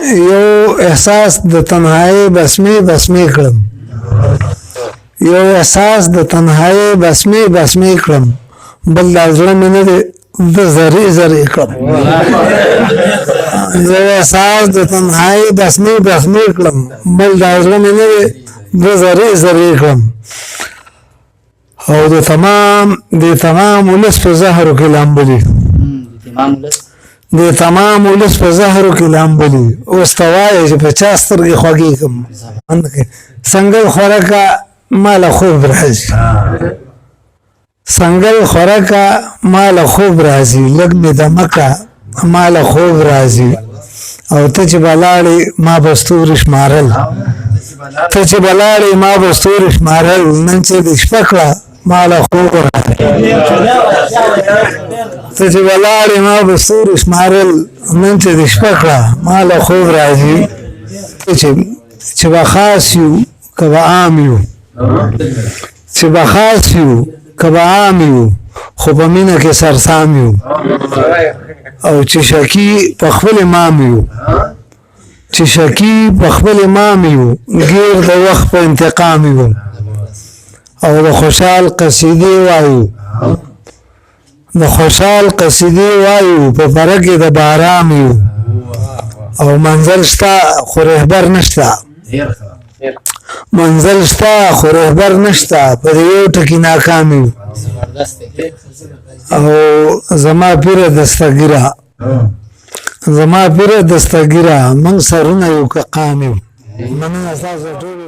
یو احساس د تنهایی بسمې کړم یو احساس د تنهایی بسمې کړم بل د زړه مې نه دی د زرې کړم یو احساس د تنهایی بسمې کړم بل د زړه مې نه دی د زرې کړم او د تمام ولس په زهرو کې لامبلي د تمام ولس په زهرو کې لامبلي اوس ته وایې چې په چا سترګې خوږې کړم څنګه خوراکه ماله خوب راځي څنګه خوراکه ماله خوب راځي لږ مې دمه کړه ماله خوب راځي او ته چې بلاړې ما به ستوري شمارل ته چې بلاړې ما به ستوري شمارل نن چې دې شپه کړه ماله خوب راځي ته چې بلاړې ما به ستوري شمارل نن چې دې شپه کړه ماله خوب راځي چې به خاص یو که به عام یو چې به خاص یو که به عام یو خو په مینه کې سرسام یو او چې شکی په خپل امام یو چې شکی په خپل امام یو غیر د وخت په انتقام یو او د خوشحال قصیدې وایو د خوشحال قصیدې وایو په بره کې د بارام یو او منزل شته خو رهبر نشته منزل شته خو رهبر نشته په یو ټکي ناکام یو او زما پیره دستګیره موږ سرونه یو که قام یو مننه ستاسو ټولو